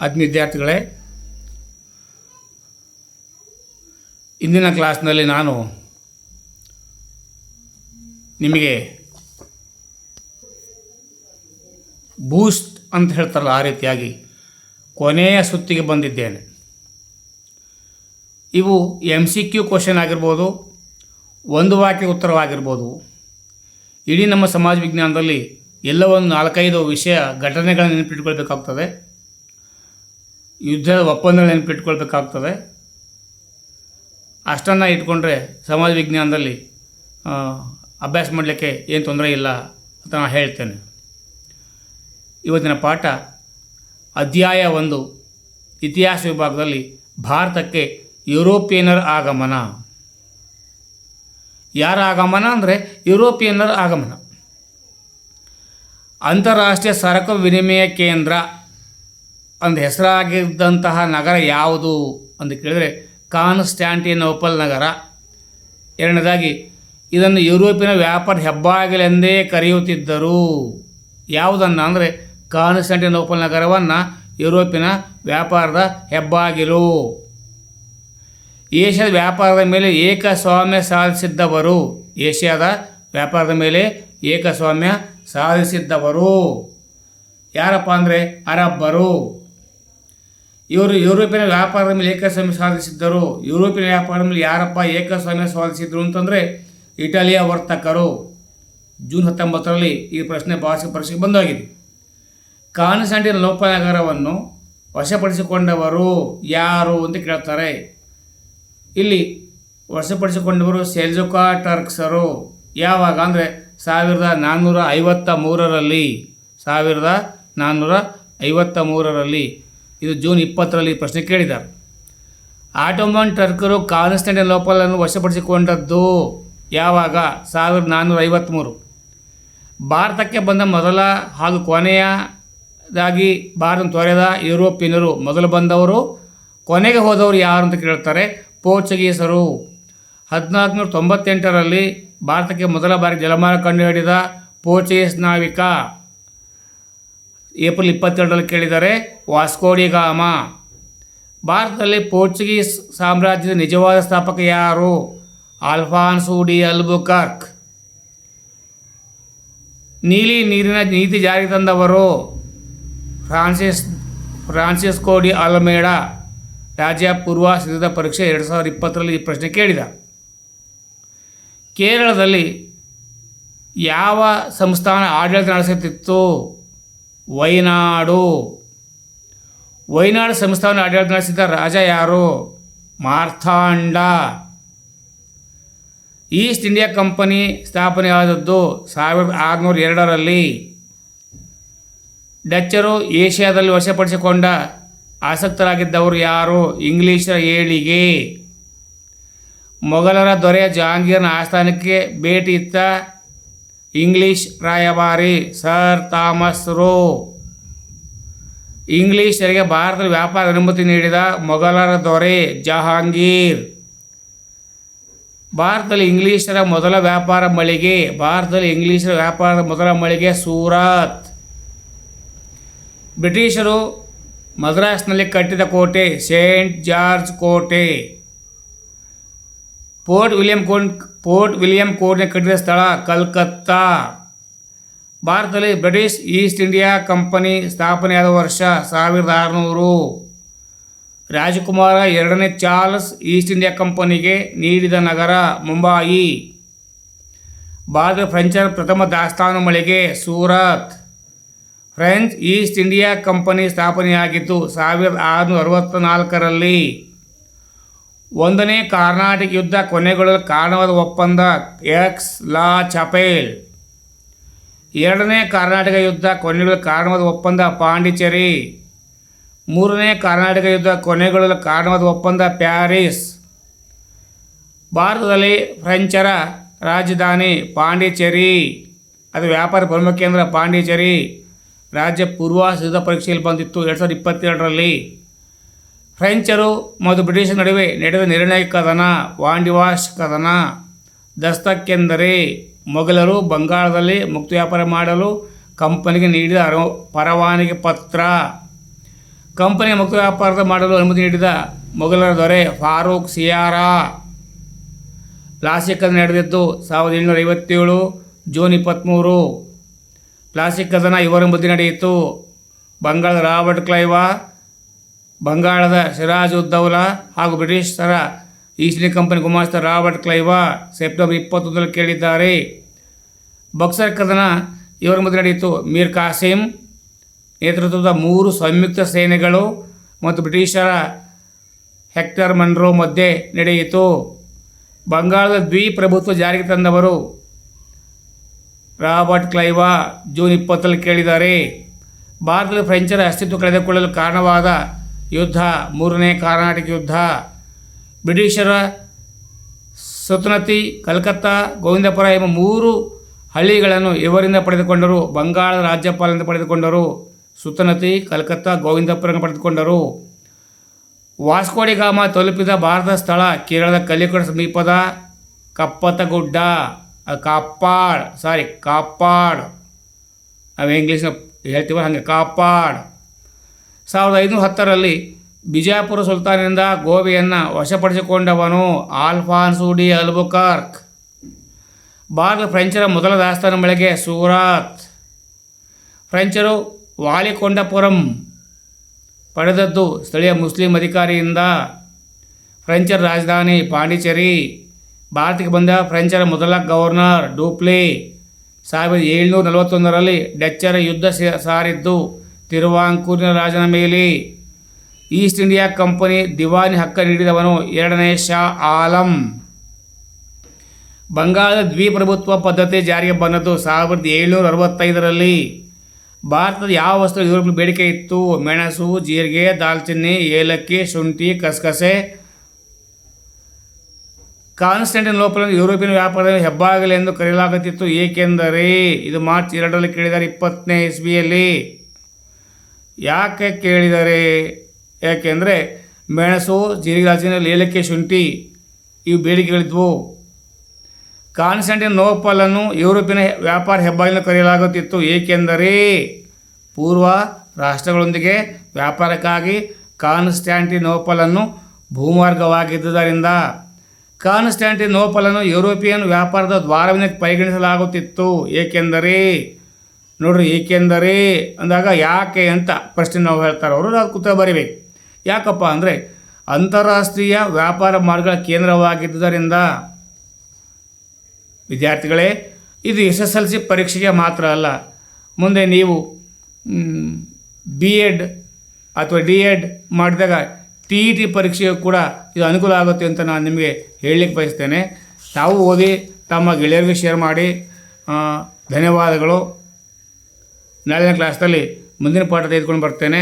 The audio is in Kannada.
ಆತ್ಮೀಯ ವಿದ್ಯಾರ್ಥಿಗಳೇ, ಇಂದಿನ ಕ್ಲಾಸ್ನಲ್ಲಿ ನಾನು ನಿಮಗೆ ಬೂಸ್ಟ್ ಅಂತ ಹೇಳ್ತಾರಲ್ಲ ಆ ರೀತಿಯಾಗಿ ಕೊನೆಯ ಸುತ್ತಿಗೆ ಬಂದಿದ್ದೇನೆ. ಇವು MCQ ಕ್ವಶನ್ ಆಗಿರ್ಬೋದು, ಒಂದು ವಾಕ್ಯ ಉತ್ತರವಾಗಿರ್ಬೋದು. ಇಡೀ ನಮ್ಮ ಸಮಾಜ ವಿಜ್ಞಾನದಲ್ಲಿ ಎಲ್ಲವೊಂದು 4-5 ವಿಷಯ ಘಟನೆಗಳನ್ನು ನೆನಪಿಟ್ಕೊಳ್ಬೇಕಾಗ್ತದೆ, ಯುದ್ಧದ ಒಪ್ಪಂದಗಳು ನೆನಪಿಟ್ಕೊಳ್ಬೇಕಾಗ್ತದೆ. ಅಷ್ಟನ್ನು ಇಟ್ಕೊಂಡ್ರೆ ಸಮಾಜ ವಿಜ್ಞಾನದಲ್ಲಿ ಅಭ್ಯಾಸ ಮಾಡಲಿಕ್ಕೆ ಏನು ತೊಂದರೆ ಇಲ್ಲ ಅಂತ ನಾನು ಹೇಳ್ತೇನೆ. ಇವತ್ತಿನ ಪಾಠ ಅಧ್ಯಾಯ 1, ಇತಿಹಾಸ ವಿಭಾಗದಲ್ಲಿ ಭಾರತಕ್ಕೆ ಯುರೋಪಿಯನ್ನರ ಆಗಮನ. ಯಾರ ಆಗಮನ ಅಂದರೆ ಯುರೋಪಿಯನ್ನರ ಆಗಮನ. ಅಂತಾರಾಷ್ಟ್ರೀಯ ಸರಕು ವಿನಿಮಯ ಕೇಂದ್ರ ಅಂದ ಹೆಸರಾಗಿದ್ದಂತಹ ನಗರ ಯಾವುದು ಅಂತ ಕೇಳಿದರೆ ಕಾನ್ಸ್ಟ್ಯಾಂಟಿನೋಪಲ್ ನಗರ. ಎರಡನೇದಾಗಿ ಇದನ್ನು ಯುರೋಪಿನ ವ್ಯಾಪಾರ ಹೆಬ್ಬಾಗಿಲೆಂದೇ ಕರೆಯುತ್ತಿದ್ದರು. ಯಾವುದನ್ನು ಅಂದರೆ ಕಾನ್ಸ್ಟ್ಯಾಂಟಿನೋಪಲ್ ನಗರವನ್ನು ಯುರೋಪಿನ ವ್ಯಾಪಾರದ ಹೆಬ್ಬಾಗಿಲು. ಏಷ್ಯಾದ ವ್ಯಾಪಾರದ ಮೇಲೆ ಏಕಸ್ವಾಮ್ಯ ಸಾಧಿಸಿದ್ದವರು. ಏಷ್ಯಾದ ವ್ಯಾಪಾರದ ಮೇಲೆ ಏಕಸ್ವಾಮ್ಯ ಸಾಧಿಸಿದ್ದವರು ಯಾರಪ್ಪ ಅಂದರೆ ಅರಬ್ಬರು. ಇವರು ಯುರೋಪಿನ ವ್ಯಾಪಾರದ ಮೇಲೆ ಏಕಸ್ವಾಮ್ಯ ಸಾಧಿಸಿದ್ದರು. ಯುರೋಪಿನ ವ್ಯಾಪಾರದ ಮೇಲೆ ಯಾರಪ್ಪ ಏಕಸ್ವಾಮ್ಯ ಸಾಧಿಸಿದ್ರು ಅಂತಂದರೆ ಇಟಲಿಯ ವರ್ತಕರು. ಜೂನ್ 19ರಲ್ಲಿ ಈ ಪ್ರಶ್ನೆ ಪರೀಕ್ಷೆಗೆ ಬಂದಾಗಿದೆ. ಕಾನ್ಸ್ಟ್ಯಾಂಟಿನೋಪಲ್ ನಗರವನ್ನು ವಶಪಡಿಸಿಕೊಂಡವರು ಯಾರು ಅಂತ ಕೇಳ್ತಾರೆ. ಇಲ್ಲಿ ವಶಪಡಿಸಿಕೊಂಡವರು ಸೆಲ್ಜುಕಾ ಟರ್ಕ್ಸರು. ಯಾವಾಗ ಅಂದರೆ 1453ರಲ್ಲಿ. 1453ರಲ್ಲಿ. ಇದು ಜೂನ್ 20ರಲ್ಲಿ ಪ್ರಶ್ನೆ ಕೇಳಿದ್ದಾರೆ. ಆಟೋಮನ್ ಟರ್ಕರು ಕಾನ್ಸ್ಟ್ಯಾಂಟಿನೋಪಲನ್ನು ವಶಪಡಿಸಿಕೊಂಡದ್ದು ಯಾವಾಗ? 1453. ಭಾರತಕ್ಕೆ ಬಂದ ಮೊದಲ ಹಾಗೂ ಕೊನೆಯದಾಗಿ ಭಾರತ ತೊರೆದ ಯುರೋಪಿಯನ್ನರು. ಮೊದಲು ಬಂದವರು, ಕೊನೆಗೆ ಹೋದವರು ಯಾರು ಅಂತ ಕೇಳ್ತಾರೆ. ಪೋರ್ಚುಗೀಸರು. 1498ರಲ್ಲಿ ಭಾರತಕ್ಕೆ ಮೊದಲ ಬಾರಿ ಜಲಮಾರ್ಗ ಕಂಡುಹಿಡಿದ ಪೋರ್ಚುಗೀಸ್ ನಾವಿಕ. ಏಪ್ರಿಲ್ 22ರಲ್ಲಿ ಕೇಳಿದರೆ ವಾಸ್ಕೋ ಡಿ ಗಾಮ. ಭಾರತದಲ್ಲಿ ಪೋರ್ಚುಗೀಸ್ ಸಾಮ್ರಾಜ್ಯದ ನಿಜವಾದ ಸ್ಥಾಪಕ ಯಾರು? Alfonso de Albuquerque. ನೀಲಿ ನೀರಿನ ನೀತಿ ಜಾರಿಗೆ ತಂದವರು ಫ್ರಾನ್ಸಿಸ್ಕೋ ಡಿ ಅಲ್ಮೇಡಾ. ರಾಜ್ಯ ಪೂರ್ವ ಸಿದ್ಧತಾ ಪರೀಕ್ಷೆ 2020ರಲ್ಲಿ ಈ ಪ್ರಶ್ನೆ ಕೇಳಿದ. ಕೇರಳದಲ್ಲಿ ಯಾವ ಸಂಸ್ಥಾನ ಆಡಳಿತ ನಡೆಸುತ್ತಿತ್ತು? ವೈನಾಡು. ವೈನಾಡು ಸಂಸ್ಥಾನ ಆಡಳಿತ ನಡೆಸಿದ ರಾಜ ಯಾರು? ಮಾರ್ಥಾಂಡ. ಈಸ್ಟ್ ಇಂಡಿಯಾ ಕಂಪನಿ ಸ್ಥಾಪನೆಯಾದದ್ದು 1602ರಲ್ಲಿ. ಡಚ್ಚರು ಏಷ್ಯಾದಲ್ಲಿ ವಶಪಡಿಸಿಕೊಂಡ ಆಸಕ್ತರಾಗಿದ್ದವರು ಯಾರು? ಇಂಗ್ಲೀಷರ ಏಳಿಗೆ. ಮೊಘಲರ ದೊರೆ ಜಹಾಂಗೀರನ ಆಸ್ಥಾನಕ್ಕೆ ಭೇಟಿ ಇತ್ತ ಇಂಗ್ಲೀಷ್ ರಾಯಭಾರಿ ಸರ್ ಥಾಮಸ್ ರೋ. ಇಂಗ್ಲೀಷರಿಗೆ ಭಾರತದ ವ್ಯಾಪಾರ ಅನುಮತಿ ನೀಡಿದ ಮೊಘಲರ ದೊರೆ ಜಹಾಂಗೀರ್. ಭಾರತದಲ್ಲಿ ಇಂಗ್ಲೀಷರ ಮೊದಲ ವ್ಯಾಪಾರ ಮಳಿಗೆ. ಭಾರತದಲ್ಲಿ ಇಂಗ್ಲೀಷರ ವ್ಯಾಪಾರದ ಮೊದಲ ಮಳಿಗೆ ಸೂರತ್. ಬ್ರಿಟಿಷರು ಮದ್ರಾಸ್ನಲ್ಲಿ ಕಟ್ಟಿದ ಕೋಟೆ ಸೇಂಟ್ ಜಾರ್ಜ್ ಕೋಟೆ. ಫೋರ್ಟ್ ವಿಲಿಯಂ ಕೋಟೆ ಕಟ್ಟಿದ ಸ್ಥಳ ಕಲ್ಕತ್ತಾ. ಭಾರತದಲ್ಲಿ ಬ್ರಿಟಿಷ್ ಈಸ್ಟ್ ಇಂಡಿಯಾ ಕಂಪನಿ ಸ್ಥಾಪನೆಯಾದ ವರ್ಷ 1600. ರಾಜಕುಮಾರ 2ನೇ ಚಾರ್ಲ್ಸ್ ಈಸ್ಟ್ ಇಂಡಿಯಾ ಕಂಪನಿಗೆ ನೀಡಿದ ನಗರ ಮುಂಬಯಿ. ಭಾರತದ ಫ್ರೆಂಚರ ಪ್ರಥಮ ದಾಸ್ತಾನು ಮಳಿಗೆ Surat. French East India Company ಸ್ಥಾಪನೆಯಾಗಿದ್ದು 1664ರಲ್ಲಿ. 1ನೇ ಕರ್ನಾಟಕ ಯುದ್ಧ ಕೊನೆಗೊಳ್ಳಲು ಕಾರಣವಾದ ಒಪ್ಪಂದ ಎಕ್ಸ್ ಲಾ ಚಾಪೆಲ್. 2ನೇ ಕರ್ನಾಟಕ ಯುದ್ಧ ಕೊನೆಗೊಳ್ಳಲು ಕಾರಣವಾದ ಒಪ್ಪಂದ ಪಾಂಡಿಚೇರಿ. 3ನೇ ಕರ್ನಾಟಕ ಯುದ್ಧ ಕೊನೆಗೊಳ್ಳಲು ಕಾರಣವಾದ ಒಪ್ಪಂದ ಪ್ಯಾರಿಸ್. ಭಾರತದಲ್ಲಿ ಫ್ರೆಂಚರ ರಾಜಧಾನಿ ಪಾಂಡಿಚೇರಿ. ಅದು ವ್ಯಾಪಾರ ಪ್ರಮುಖ ಕೇಂದ್ರ ಪಾಂಡಿಚೇರಿ. ರಾಜ್ಯ ಪೂರ್ವ ಸಿದ್ಧತಾ ಪರೀಕ್ಷೆಯಲ್ಲಿ ಬಂದಿತ್ತು 2022ರಲ್ಲಿ. ಫ್ರೆಂಚರು ಮತ್ತು ಬ್ರಿಟಿಷರ ನಡುವೆ ನಡೆದ ನಿರ್ಣಾಯಕ ಕದನ ವಾಂಡಿವಾಶ್ ಕದನ. ದಸ್ತಕ್ಕೆಂದರೆ ಮೊಘಲರು ಬಂಗಾಳದಲ್ಲಿ ಮುಕ್ತ ವ್ಯಾಪಾರ ಮಾಡಲು ಕಂಪನಿಗೆ ನೀಡಿದ ಪರವಾನಗಿ ಪತ್ರ. ಕಂಪನಿಯ ಮುಕ್ತ ವ್ಯಾಪಾರದ ಮಾಡಲು ಅನುಮತಿ ನೀಡಿದ ಮೊಘಲರ ದೊರೆ ಫಾರೂಕ್ ಸಿಯಾರಾ. ಪ್ಲಾಸ್ಟಿಕ್ ಕದನ ನಡೆದಿದ್ದು 1757 ಜೂನ್ 23. ಪ್ಲಾಸ್ಟಿಕ್ ಕದನ ಇವರ ಮಧ್ಯೆ ನಡೆಯಿತು. ಬಂಗಾಳದ ರಾಬರ್ಟ್ ಕ್ಲೈವ, ಬಂಗಾಳದ ಸಿರಾಜ್ ಉದ್ ದೌಲಾ ಹಾಗೂ ಬ್ರಿಟಿಷರ ಈಸ್ಟ್ ಇಂಡಿಯಾ ಕಂಪನಿ ಗುಮಾಸ್ತ ರಾಬರ್ಟ್ ಕ್ಲೈವ ಸೆಪ್ಟೆಂಬರ್ 21 ಕೇಳಿದ್ದಾರೆ. ಬಕ್ಸರ್ ಕದನ ಇವರ ಮಧ್ಯೆ ನಡೆಯಿತು. ಮೀರ್ ಕಾಸಿಂ ನೇತೃತ್ವದ 3 ಸಂಯುಕ್ತ ಸೇನೆಗಳು ಮತ್ತು ಬ್ರಿಟಿಷರ ಹೆಕ್ಟರ್ ಮನ್ರೋ ಮಧ್ಯೆ ನಡೆಯಿತು. ಬಂಗಾಳದ ದ್ವಿಪ್ರಭುತ್ವ ಜಾರಿಗೆ ತಂದವರು ರಾಬರ್ಟ್ ಕ್ಲೈವ ಜೂನ್ 20 ಕೇಳಿದ್ದಾರೆ. ಭಾರತದಲ್ಲಿ ಫ್ರೆಂಚರ ಅಸ್ತಿತ್ವ ಕಳೆದುಕೊಳ್ಳಲು ಕಾರಣವಾದ ಯುದ್ಧ 3ನೇ ಕರ್ನಾಟಕ ಯುದ್ಧ. ಬ್ರಿಟಿಷರ ಸುತನತಿ, ಕಲ್ಕತ್ತಾ, ಗೋವಿಂದಪುರ ಎಂಬ 3 ಹಳ್ಳಿಗಳನ್ನು ಇವರಿಂದ ಪಡೆದುಕೊಂಡರು. ಬಂಗಾಳದ ರಾಜ್ಯಪಾಲರಿಂದ ಪಡೆದುಕೊಂಡರು. ಸುತನತಿ, ಕಲ್ಕತ್ತಾ, ಗೋವಿಂದಪುರ ಪಡೆದುಕೊಂಡರು. ವಾಸ್ಕೋಡಿಗಾಮ ತಲುಪಿದ ಭಾರತದ ಸ್ಥಳ ಕೇರಳದ ಕಲ್ಲಿಕಡ ಸಮೀಪದ ಕಪ್ಪತ್ತಗುಡ್ಡ, ಕಾಪಾಡ್. ನಾವು ಇಂಗ್ಲೀಷ್ನ ಹೇಳ್ತೀವ ಹಾಗೆ ಕಾಪಾಡ್. 1510ರಲ್ಲಿ ಬಿಜಾಪುರ ಸುಲ್ತಾನನಿಂದ ಗೋವೆಯನ್ನು ವಶಪಡಿಸಿಕೊಂಡವನು ಆಲ್ಫಾನ್ಸೋ ಡಿ ಅಲ್ಬುಕರ್ಕ್. ಭಾರತ ಫ್ರೆಂಚರ ಮೊದಲ ದಾಸ್ತಾನು ಮಳಿಗೆ ಸೂರತ್. ಫ್ರೆಂಚರು ವಾಲಿಕೊಂಡಪುರಂ ಪಡೆದದ್ದು ಸ್ಥಳೀಯ ಮುಸ್ಲಿಂ ಅಧಿಕಾರಿಯಿಂದ. ಫ್ರೆಂಚರ ರಾಜಧಾನಿ ಪಾಂಡಿಚೇರಿ. ಭಾರತಕ್ಕೆ ಬಂದ ಫ್ರೆಂಚರ ಮೊದಲ ಗವರ್ನರ್ ಡೂಪ್ಲೆ 1741ರಲ್ಲಿ ಡಚ್ಚರ ಯುದ್ಧ ಸಾರಿದ್ದು ತಿರುವಾಂಕೂರಿನ ರಾಜನ ಮೇಲೆ. East India company Diwani Hakka ನೀಡಿದವನು 2ನೇ ಶಾ ಆಲಂ. ಬಂಗಾಳದ ದ್ವಿಪ್ರಭುತ್ವ ಪದ್ಧತಿ ಜಾರಿಗೆ ಬಂದದ್ದು 1765ರಲ್ಲಿ. ಭಾರತದ ಯಾವ ವಸ್ತು ಯುರೋಪಿನ ಬೇಡಿಕೆ ಇತ್ತು? ಮೆಣಸು, ಜೀರಿಗೆ, ದಾಲ್ಚಿನ್ನಿ, ಏಲಕ್ಕಿ, ಶುಂಠಿ, ಕಸಕಸೆ. ಕಾನ್ಸ್ಟಾಂಟಿನೋಪಲ್ ಯುರೋಪಿಯನ್ ವ್ಯಾಪಾರದ ಹೆಬ್ಬಾಗಿಲು ಎಂದು ಕರೆಯಲಾಗುತ್ತಿತ್ತು. ಏಕೆಂದರೆ ಇದು ಮಾರ್ಚ್ 2ರಲ್ಲಿ ಕೇಳಿದ್ದಾರೆ 20ನೇ ಇಸ್ವಿಯಲ್ಲಿ. ಯಾಕೆ ಕೇಳಿದರೆ? ಯಾಕೆಂದರೆ ಮೆಣಸು, ಜೀರಿಗೆ, ದಾಲ್ಚಿನ್ನಿ, ಏಲಕ್ಕಿ, ಶುಂಠಿ ಇವು ಬೇಡಿಕೆಗಳಿದ್ವು. ಕಾನ್ಸ್ಟಾಂಟಿನೋಪಲನ್ನು ಯುರೋಪಿನ ವ್ಯಾಪಾರ ಹೆಬ್ಬಾಗಿಲು ಕರೆಯಲಾಗುತ್ತಿತ್ತು. ಏಕೆಂದರೆ ಪೂರ್ವ ರಾಷ್ಟ್ರಗಳೊಂದಿಗೆ ವ್ಯಾಪಾರಕ್ಕಾಗಿ ಕಾನ್ಸ್ಟಾಂಟಿನೋಪಲನ್ನು ಭೂಮಾರ್ಗವಾಗಿದ್ದುದರಿಂದ ಕಾನ್ಸ್ಟಾಂಟಿನೋಪಲನ್ನು ಯುರೋಪಿಯನ್ ವ್ಯಾಪಾರದ ದ್ವಾರವೆಂದು ಪರಿಗಣಿಸಲಾಗುತ್ತಿತ್ತು. ಏಕೆಂದರೆ ಅಂದಾಗ ಯಾಕೆ ಅಂತ ಪ್ರಶ್ನೆ ನಾವು ಹೇಳ್ತಾರೆ ಅವರು, ಅದು ಕೂತ ಬರಿಬೇಕು. ಯಾಕಪ್ಪ ಅಂದರೆ ಅಂತಾರಾಷ್ಟ್ರೀಯ ವ್ಯಾಪಾರ ಮಾರ್ಗಗಳ ಕೇಂದ್ರವಾಗಿದ್ದುದರಿಂದ. ವಿದ್ಯಾರ್ಥಿಗಳೇ, ಇದು SSLC ಪರೀಕ್ಷೆಗೆ ಮಾತ್ರ ಅಲ್ಲ, ಮುಂದೆ ನೀವು BEd ಅಥವಾ DEd ಮಾಡಿದಾಗ TET ಪರೀಕ್ಷೆಯು ಕೂಡ ಇದು ಅನುಕೂಲ ಆಗುತ್ತೆ ಅಂತ ನಾನು ನಿಮಗೆ ಹೇಳಲಿಕ್ಕೆ ಬಯಸ್ತೇನೆ. ತಾವು ಓದಿ ತಮ್ಮ ಗೆಳೆಯರಿಗೆ ಶೇರ್ ಮಾಡಿ. ಧನ್ಯವಾದಗಳು. ನಾಳಿನ ಕ್ಲಾಸ್ನಲ್ಲಿ ಮುಂದಿನ ಪಾಠ ತೆಗೆದುಕೊಂಡು ಬರ್ತೇನೆ.